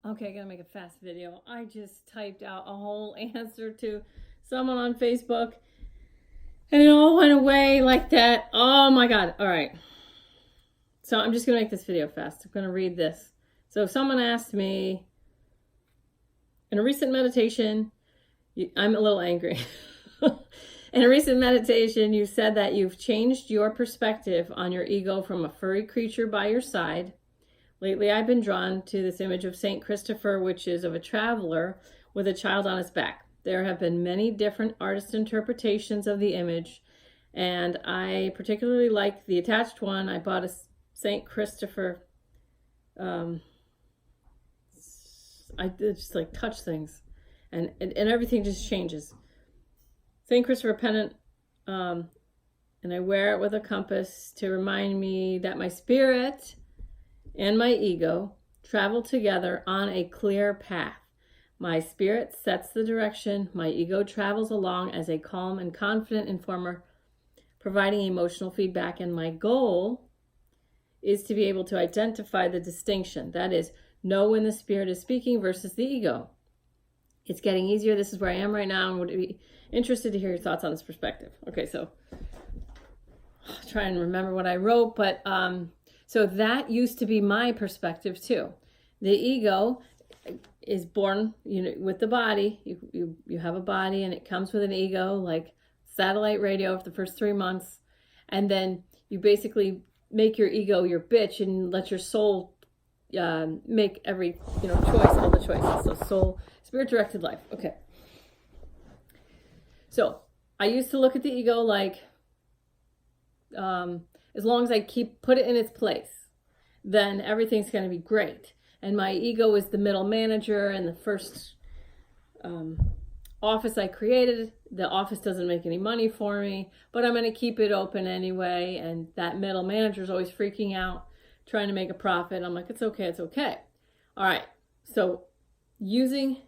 Okay, I gotta make a fast video. I just typed out a whole answer to someone on Facebook and it all went away like that. Oh my God. All right. So I'm just gonna make this video fast. I'm gonna read this. So someone asked me, in a recent meditation, I'm a little angry. In a recent meditation, you said that you've changed your perspective on your ego from a furry creature by your side. Lately, I've been drawn to this image of Saint Christopher, which is of a traveler with a child on his back. There have been many different artist interpretations of the image, and I particularly like the attached one. I bought a Saint Christopher. I just like touch things, and everything just changes. Saint Christopher pennant, and I wear it with a compass to remind me that my spirit and my ego travel together on a clear path. My spirit sets the direction. My ego travels along as a calm and confident informer, providing emotional feedback. And my goal is to be able to identify the distinction. That is, know when the spirit is speaking versus the ego. It's getting easier. This is where I am right now. I would be interested to hear your thoughts on this perspective. Okay, so I'll try and remember what I wrote, but so that used to be my perspective too. The ego is born, with the body. You have a body, and it comes with an ego, like satellite radio for the first 3 months, and then you basically make your ego your bitch and let your soul make every choice, all the choices. So soul, spirit directed life. Okay. So I used to look at the ego like, as long as I put it in its place, then everything's going to be great. And my ego is the middle manager, and the first office I created, the office doesn't make any money for me, but I'm going to keep it open anyway. And that middle manager is always freaking out, trying to make a profit. I'm like, it's okay, it's okay. All right. So using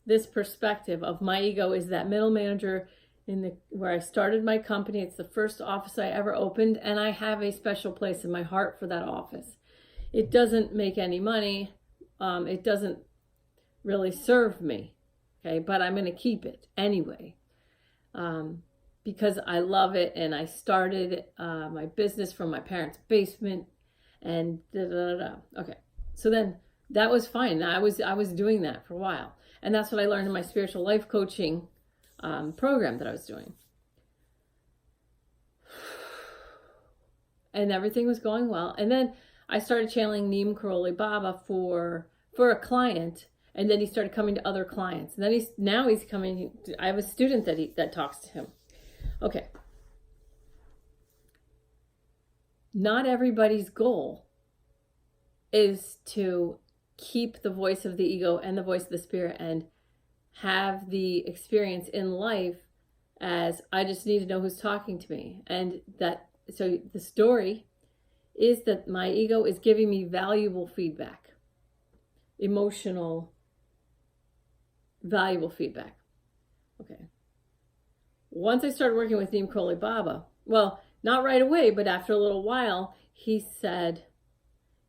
this perspective of my ego is that middle manager where I started my company. It's the first office I ever opened, and I have a special place in my heart for that office. It doesn't make any money. It doesn't really serve me, okay? But I'm going to keep it anyway because I love it, and I started my business from my parents' basement, and Okay, so then that was fine. I was doing that for a while, and that's what I learned in my spiritual life coaching program that I was doing. And everything was going well. And then I started channeling Neem Karoli Baba for a client, and then he started coming to other clients. And then now he's coming. I have a student that talks to him. Okay. Not everybody's goal is to keep the voice of the ego and the voice of the spirit and have the experience in life as I just need to know who's talking to me. And so the story is that my ego is giving me valuable feedback, emotional, valuable feedback. Okay. Once I started working with Neem Karoli Baba, well, not right away, but after a little while, he said,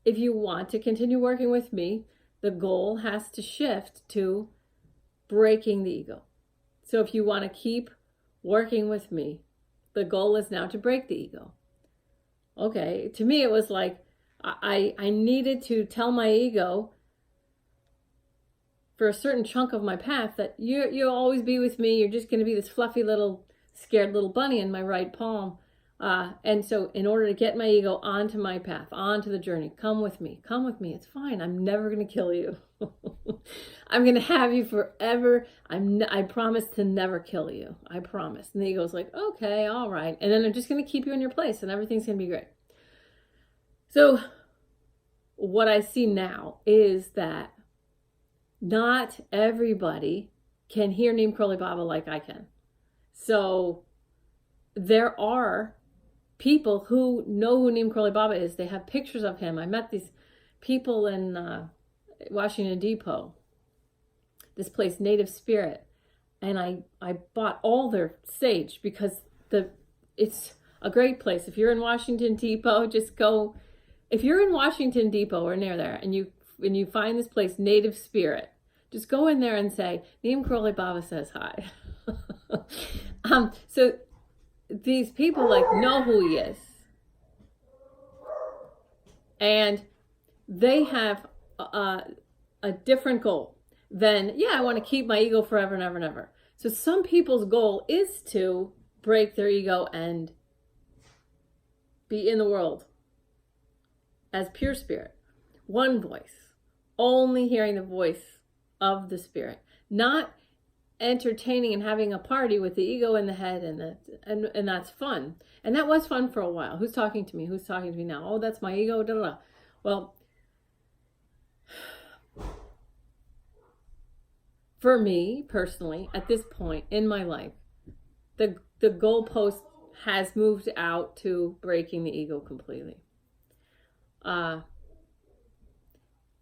if you want to continue working with me, the goal has to shift to breaking the ego. So if you want to keep working with me, the goal is now to break the ego. Okay, to me it was like I needed to tell my ego for a certain chunk of my path that you'll always be with me. You're just going to be this fluffy little scared little bunny in my right palm. And so in order to get my ego onto my path, onto the journey, come with me, it's fine. I'm never going to kill you. I'm going to have you forever. I promise to never kill you. I promise. And the ego's like, okay, all right. And then I'm just going to keep you in your place and everything's going to be great. So what I see now is that not everybody can hear Neem Karoli Baba like I can. So there are people who know who Neem Karoli Baba is. They have pictures of him. I met these people in Washington Depot, this place, Native Spirit, and I bought all their sage because it's a great place. If you're in Washington Depot, just go. If you're in Washington Depot or near there and you you find this place, native spirit, just go in there and say, Neem Karoli Baba says hi. So these people like know who he is. And they have a different goal than, yeah, I want to keep my ego forever and ever and ever. So some people's goal is to break their ego and be in the world as pure spirit. One voice. Only hearing the voice of the spirit. Not entertaining and having a party with the ego in the head, and that's fun. And that was fun for a while. Who's talking to me? Who's talking to me now? Oh, that's my ego. Da, da, da. Well, for me personally, at this point in my life, the goalpost has moved out to breaking the ego completely.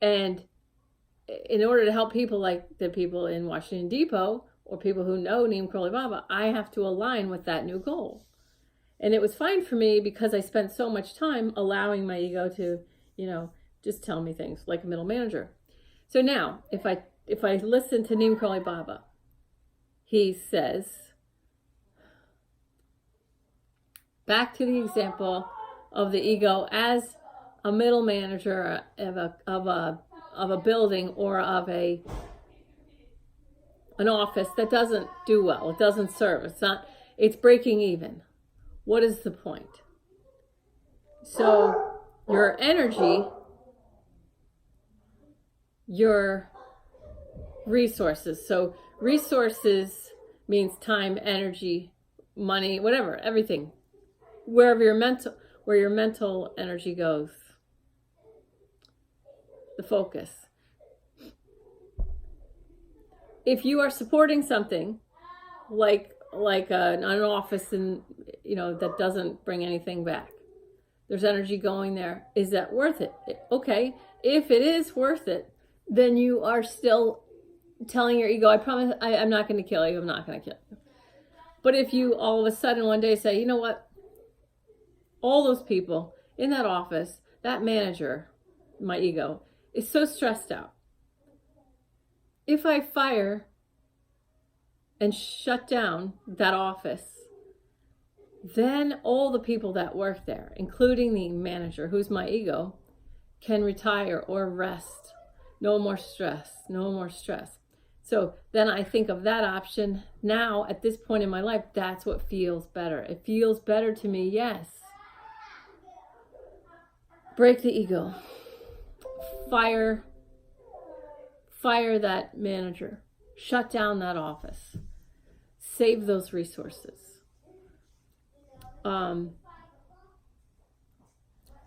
And in order to help people like the people in Washington Depot or people who know Neem Karoli Baba, I have to align with that new goal. And it was fine for me because I spent so much time allowing my ego to, just tell me things like a middle manager. So now, if I listen to Neem Karoli Baba, he says, back to the example of the ego as a middle manager of a building or of an office that doesn't do well. It doesn't serve. It's breaking even. What is the point? So your energy, your resources. So resources means time, energy, money, whatever, everything. Where your mental energy goes. The focus. If you are supporting something like an office and that doesn't bring anything back, there's energy going there. Is that worth it? Okay, if it is worth it, then you are still telling your ego, I promise I'm not going to kill you. I'm not going to kill you. But if you all of a sudden one day say, you know what? All those people in that office, that manager, my ego, is so stressed out. If I fire and shut down that office, then all the people that work there, including the manager, who's my ego, can retire or rest. No more stress, no more stress. So then I think of that option. Now, at this point in my life, that's what feels better. It feels better to me, yes. Break the ego. Fire that manager. Shut down that office. Save those resources.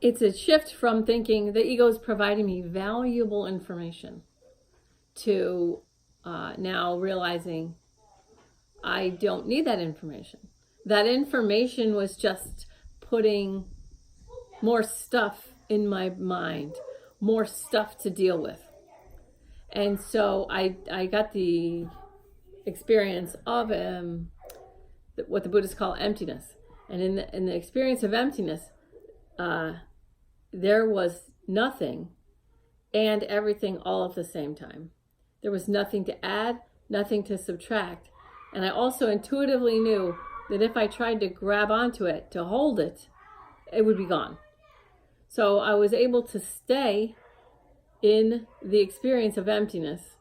It's a shift from thinking the ego is providing me valuable information to now realizing I don't need that information. That information was just putting more stuff in my mind, more stuff to deal with. And so I got the experience of what the Buddhists call emptiness. And in the experience of emptiness, there was nothing and everything all at the same time. There was nothing to add, nothing to subtract. And I also intuitively knew that if I tried to grab onto it, to hold it, it would be gone. So I was able to stay in the experience of emptiness.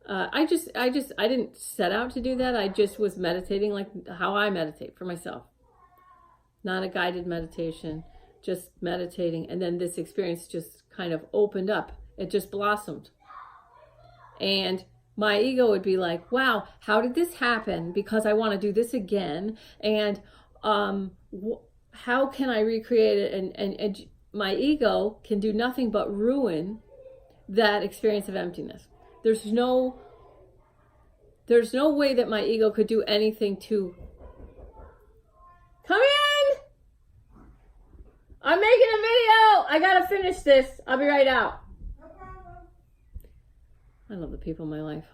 I didn't set out to do that. I just was meditating like how I meditate for myself. Not a guided meditation, just meditating. And then this experience just kind of opened up. It just blossomed. And my ego would be like, wow, how did this happen? Because I want to do this again. And how can I recreate it? And my ego can do nothing but ruin that experience of emptiness. There's no way that my ego could do anything to come in. I'm making a video. I gotta finish this. I'll be right out. I love the people in my life.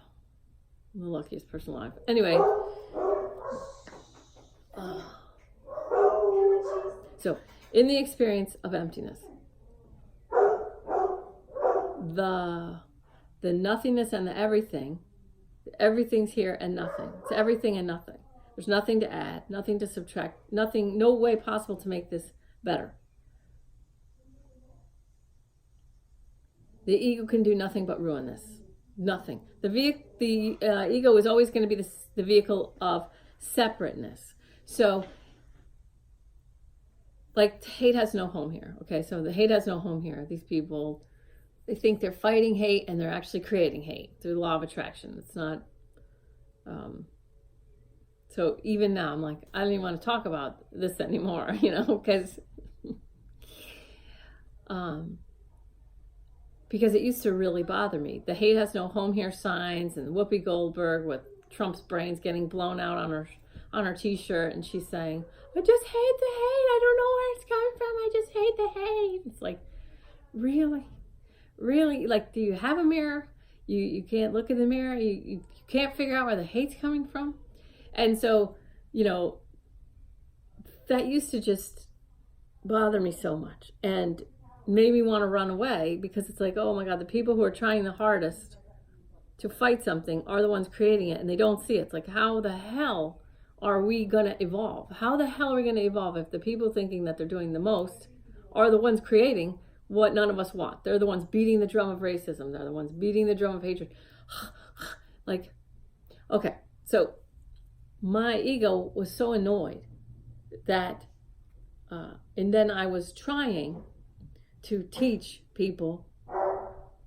I'm the luckiest person alive. Anyway. So, in the experience of emptiness, the nothingness and the everything. Everything's here and nothing. It's everything and nothing. There's nothing to add, nothing to subtract, nothing, no way possible to make this better. The ego can do nothing but ruin this. Nothing. The ego is always going to be the vehicle of separateness. So, like, hate has no home here. Okay, so the hate has no home here. These people, they think they're fighting hate and they're actually creating hate through the law of attraction. It's not, so even now I'm like, I don't even want to talk about this anymore, because it used to really bother me. The hate has no home here signs and Whoopi Goldberg with Trump's brains getting blown out on her t-shirt, and she's saying, I just hate the hate. I don't know where it's coming from. I just hate the hate. It's like, really? Really? Like, do you have a mirror? You can't look in the mirror. You can't figure out where the hate's coming from. And so, that used to just bother me so much and made me want to run away, because it's like, oh my God, the people who are trying the hardest to fight something are the ones creating it, and they don't see it. It's like, how the hell are we going to evolve? How the hell are we going to evolve if the people thinking that they're doing the most are the ones creating what none of us want? They're the ones beating the drum of racism. They're the ones beating the drum of hatred. Like, okay, so my ego was so annoyed that, and then I was trying to teach people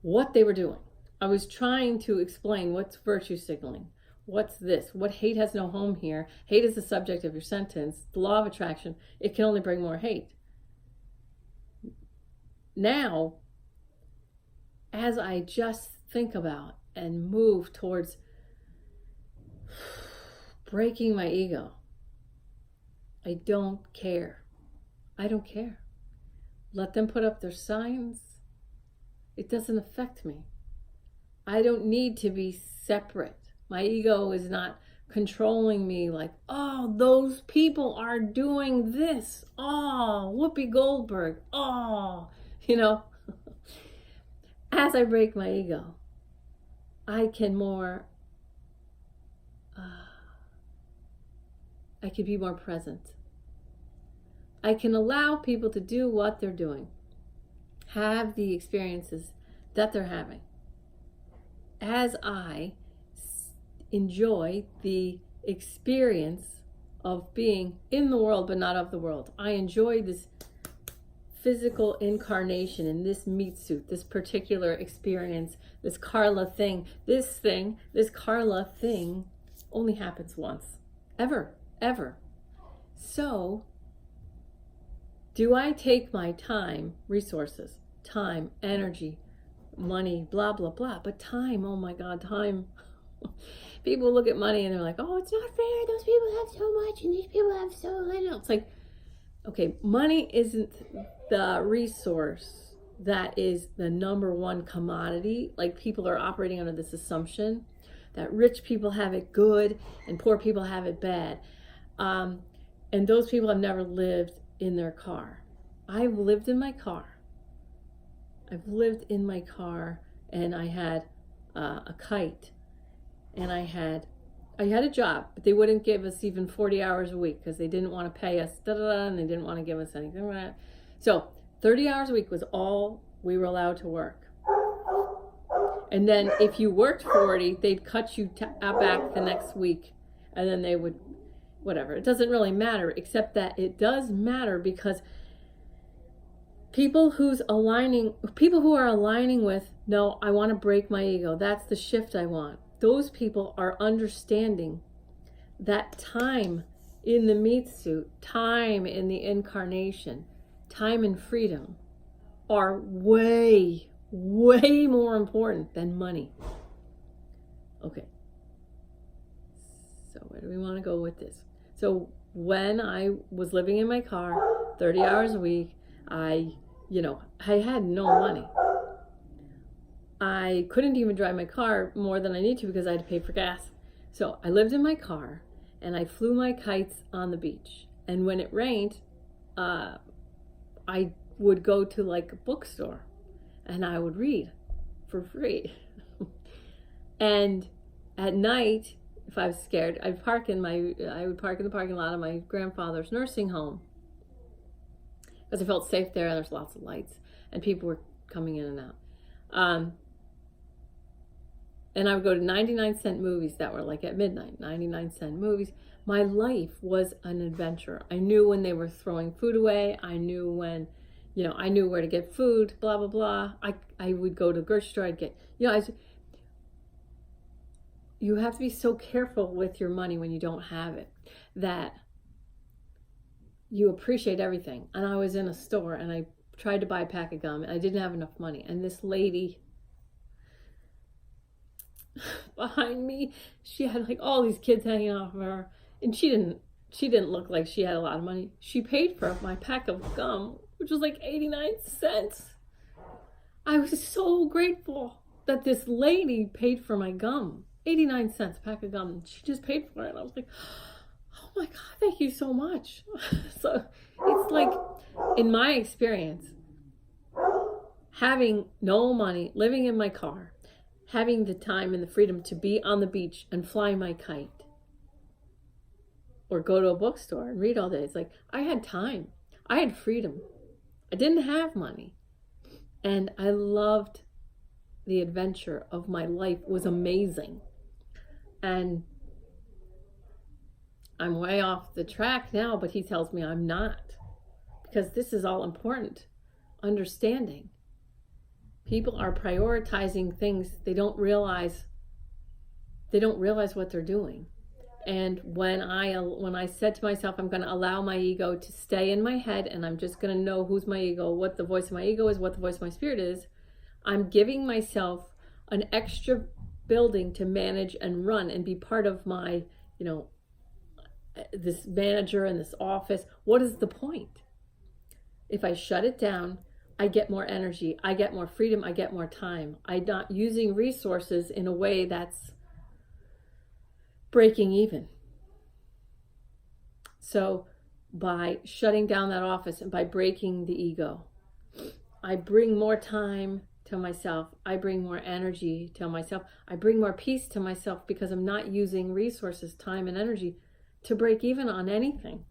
what they were doing. I was trying to explain what's virtue signaling. What's this? What hate has no home here. Hate is the subject of your sentence. The law of attraction, it can only bring more hate. Now, as I just think about and move towards breaking my ego, I don't care. I don't care. Let them put up their signs. It doesn't affect me. I don't need to be separate. My ego is not controlling me like, oh, those people are doing this. Oh, Whoopi Goldberg. Oh, As I break my ego, I can I can be more present. I can allow people to do what they're doing, have the experiences that they're having, as I enjoy the experience of being in the world but not of the world. I enjoy this physical incarnation in this meat suit, this particular experience, this Carla thing. This Carla thing only happens once, ever. So, do I take my time, resources, time, energy, money, blah, blah, blah, but time, oh my God, time. People look at money and they're like, oh, it's not fair. Those people have so much and these people have so little. It's like, okay, money isn't the resource that is the number one commodity. Like, people are operating under this assumption that rich people have it good and poor people have it bad. And those people have never lived in their car. I've lived in my car. And I had a kite, and I had a job, but they wouldn't give us even 40 hours a week because they didn't want to pay us, and they didn't want to give us anything. So 30 hours a week was all we were allowed to work. And then if you worked 40, they'd cut you back the next week, and then they would, whatever. It doesn't really matter, except that it does matter because people who are aligning with, no, I want to break my ego. That's the shift I want. Those people are understanding that time in the meat suit, time in the incarnation, time and freedom are way, way more important than money. Okay. So where do we want to go with this? So when I was living in my car, 30 hours a week, I had no money. I couldn't even drive my car more than I need to because I had to pay for gas. So I lived in my car and I flew my kites on the beach. And when it rained, I would go to like a bookstore and I would read for free. And at night, if I was scared, I would park in the parking lot of my grandfather's nursing home, because I felt safe there. There's lots of lights and people were coming in and out. And I would go to 99-cent movies that were like at midnight, 99-cent movies. My life was an adventure. I knew when they were throwing food away. I knew when, I knew where to get food, blah, blah, blah. I would go to the grocery store. I'd get, you have to be so careful with your money when you don't have it, that you appreciate everything. And I was in a store and I tried to buy a pack of gum and I didn't have enough money. And this lady behind me, she had like all these kids hanging off of her, and she didn't look like she had a lot of money. She paid for my pack of gum, which was like 89 cents. I was so grateful that this lady paid for my gum. 89 cents a pack of gum. She just paid for it. I was like, oh my God, thank you so much. So it's like, in my experience, having no money, living in my car, having the time and the freedom to be on the beach and fly my kite, or go to a bookstore and read all day. It's like, I had time. I had freedom. I didn't have money. And I loved the adventure of my life. It was amazing. And I'm way off the track now, but he tells me I'm not. Because this is all important. Understanding. People are prioritizing things they don't realize what they're doing. And when I said to myself, I'm going to allow my ego to stay in my head, and I'm just going to know who's my ego, what the voice of my ego is, what the voice of my spirit is, I'm giving myself an extra building to manage and run and be part of my, this manager in this office. What is the point? If I shut it down, I get more energy, I get more freedom, I get more time. I'm not using resources in a way that's breaking even. So by shutting down that office and by breaking the ego, I bring more time to myself. I bring more energy to myself. I bring more peace to myself, because I'm not using resources, time, and energy to break even on anything.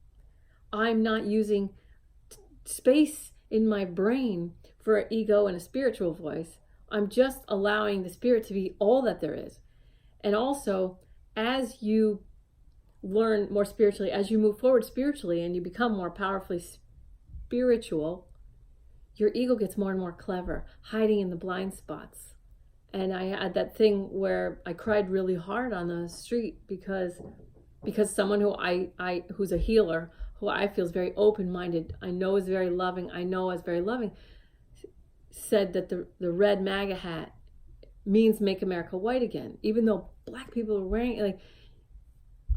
I'm not using space in my brain for an ego and a spiritual voice. I'm just allowing the spirit to be all that there is. And also, as you learn more spiritually, as you move forward spiritually and you become more powerfully spiritual, your ego gets more and more clever, hiding in the blind spots. And I had that thing where I cried really hard on the street because someone who's a healer, who I feel is very open-minded, I know is very loving, said that the red MAGA hat means make America white again, even though black people are wearing it. Like,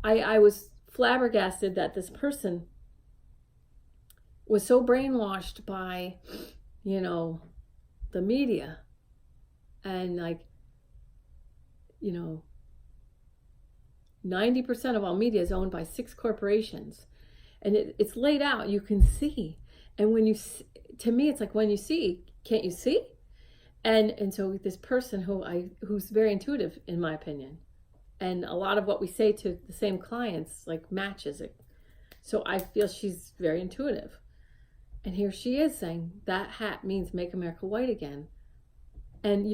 I was flabbergasted that this person was so brainwashed by, the media, and 90% of all media is owned by 6 corporations. And it's laid out, you can see. And when you, to me, it's like, when you see, can't you see? And so this person who's very intuitive, in my opinion, and a lot of what we say to the same clients matches it. So I feel she's very intuitive. And here she is saying that hat means make America white again. And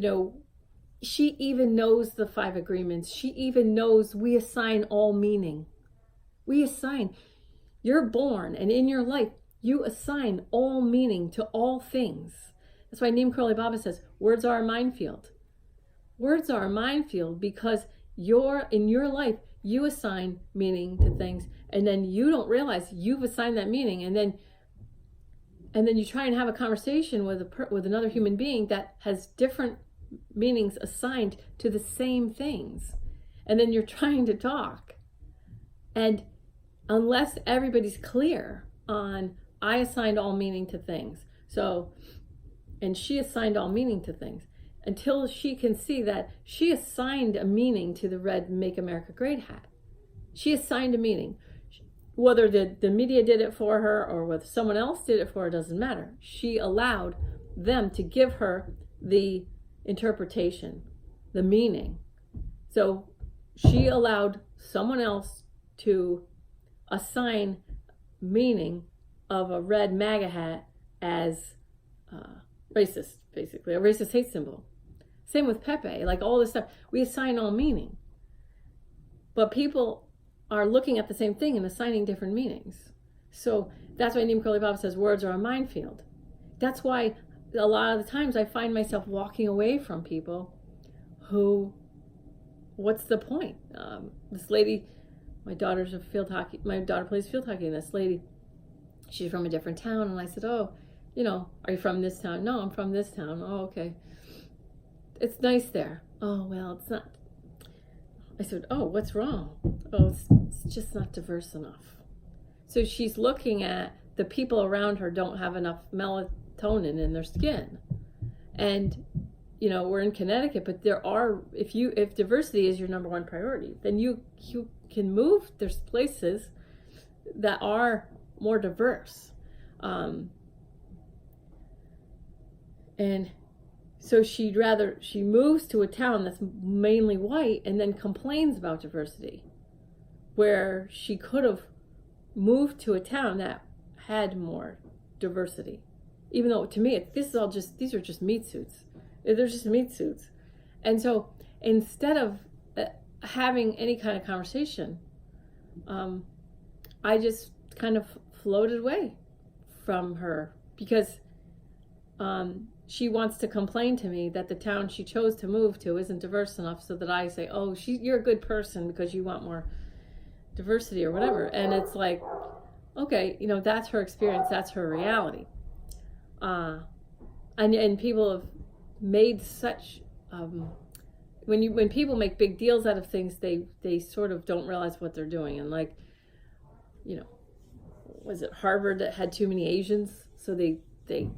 she even knows the 5 agreements. She even knows we assign all meaning. You're born, and in your life, you assign all meaning to all things. That's why Neem Karoli Baba says, words are a minefield. Words are a minefield because in your life, you assign meaning to things, and then you don't realize you've assigned that meaning, and then you try and have a conversation with another human being that has different meanings assigned to the same things. And then you're trying to talk. And unless everybody's clear on, I assigned all meaning to things. So, and she assigned all meaning to things. Until she can see that she assigned a meaning to the red Make America Great hat. She assigned a meaning. Whether the media did it for her or whether someone else did it for her doesn't matter. She allowed them to give her the interpretation, the meaning. So she allowed someone else to assign meaning of a red MAGA hat as racist, basically, a racist hate symbol. Same with Pepe, like all this stuff. We assign all meaning. But people are looking at the same thing and assigning different meanings. So that's why Neem Karoli Baba says words are a minefield. That's why a lot of the times I find myself walking away from people who, what's the point? This lady, my daughter plays field hockey, and this lady, she's from a different town, and I said, oh, are you from this town? No, I'm from this town. Oh, okay. It's nice there. Oh, well, it's not. I said, oh, what's wrong? Oh, it's just not diverse enough. So she's looking at the people around her don't have enough melatonin in their skin. And, we're in Connecticut, but there are, if diversity is your number one priority, then you can move. There's places that are more diverse. And so she moves to a town that's mainly white and then complains about diversity, where she could have moved to a town that had more diversity. Even though to me, these are just meat suits. They're just meat suits. And so instead of having any kind of conversation, I just kind of floated away from her because she wants to complain to me that the town she chose to move to isn't diverse enough, so that I say, oh, you're a good person because you want more diversity or whatever. And it's like, okay, that's her experience, that's her reality. And people have made such, when people make big deals out of things, they sort of don't realize what they're doing. And like, was it Harvard that had too many Asians? So they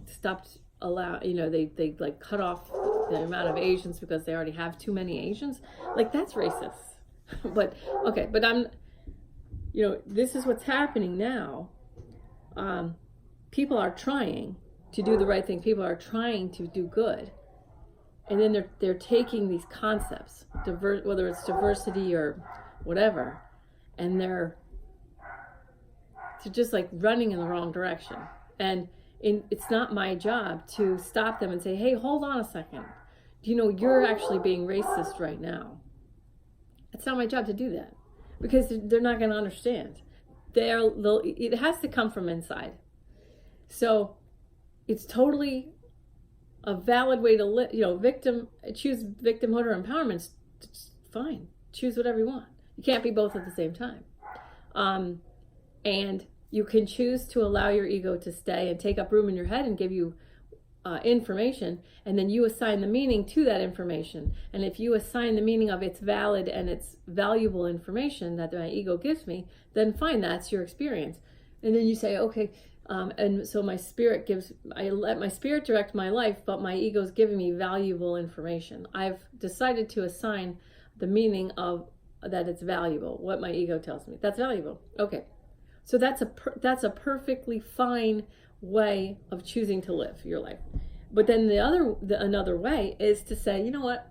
stopped they like cut off the amount of Asians because they already have too many Asians. Like, that's racist. But I'm, this is what's happening now. People are trying to do the right thing. People are trying to do good. And then they're taking these concepts, whether it's diversity or whatever, and they're just like running in the wrong direction. And it's not my job to stop them and say, hey, hold on a second. You're actually being racist right now. It's not my job to do that, because they're not going to understand. It has to come from inside. So it's totally a valid way to live. Choose victimhood or empowerment. It's fine. Choose whatever you want. You can't be both at the same time. And you can choose to allow your ego to stay and take up room in your head and give you information, and then you assign the meaning to that information. And if you assign the meaning of it's valid and it's valuable information that my ego gives me, then fine, that's your experience. And then you say, okay, and so I let my spirit direct my life, but my ego's giving me valuable information. I've decided to assign the meaning of that it's valuable, what my ego tells me. That's valuable. Okay. So that's a perfectly fine way of choosing to live your life. But then another way is to say, you know what?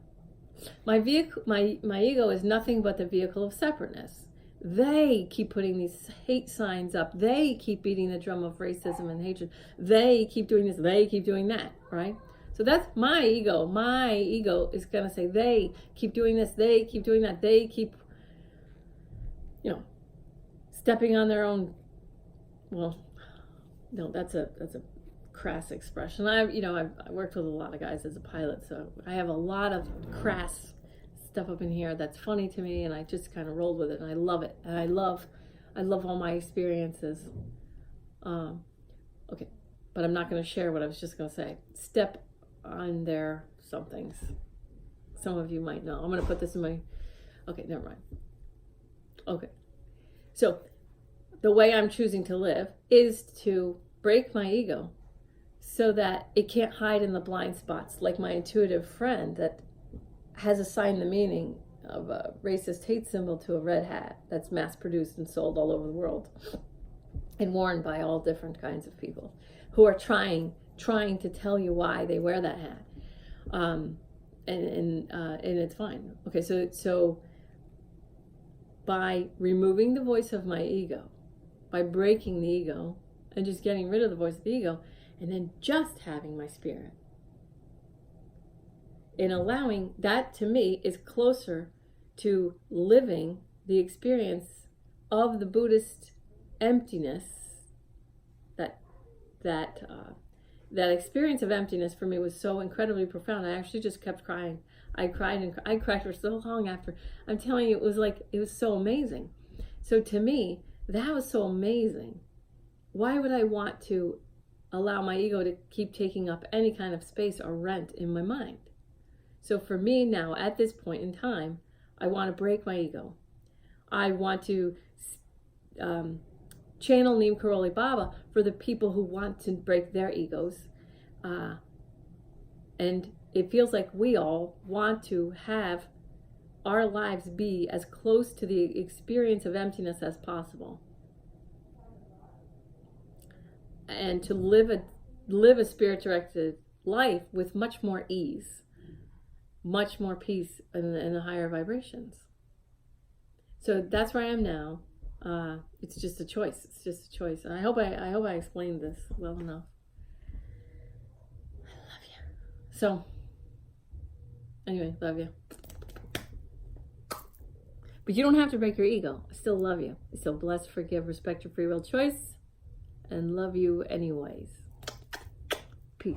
My ego is nothing but the vehicle of separateness. They keep putting these hate signs up. They keep beating the drum of racism and hatred. They keep doing this. They keep doing that, right? So that's my ego. My ego is going to say, they keep doing this. They keep doing that. They keep, stepping on their own. Well, no, that's a crass expression. I worked with a lot of guys as a pilot, so I have a lot of crass stuff up in here that's funny to me, and I just kind of rolled with it, and I love it, and I love all my experiences. Okay, but I'm not going to share what I was just going to say. Step on their somethings. Some of you might know. I'm going to put this in my. Okay, never mind. Okay, so the way I'm choosing to live is to break my ego so that it can't hide in the blind spots, like my intuitive friend that has assigned the meaning of a racist hate symbol to a red hat that's mass produced and sold all over the world and worn by all different kinds of people who are trying to tell you why they wear that hat. and it's fine. Okay, so by removing the voice of my ego, by breaking the ego and just getting rid of the voice of the ego, and then just having my spirit, and allowing that, to me, is closer to living the experience of the Buddhist emptiness. That experience of emptiness for me was so incredibly profound. I actually just kept crying. I cried and I cried for so long after. I'm telling you, it was so amazing. So to me, that was so amazing. Why would I want to allow my ego to keep taking up any kind of space or rent in my mind? So for me now, at this point in time, I want to break my ego. I want to channel Neem Karoli Baba for the people who want to break their egos. And it feels like we all want to have our lives be as close to the experience of emptiness as possible. And to live a spirit-directed life with much more ease, much more peace in the higher vibrations. So that's where I am now. It's just a choice. It's just a choice. And I hope I explained this well enough. I love you. So, anyway, love you. But you don't have to break your ego. I still love you. I still bless, forgive, respect your free will choice, and love you anyways. Peace.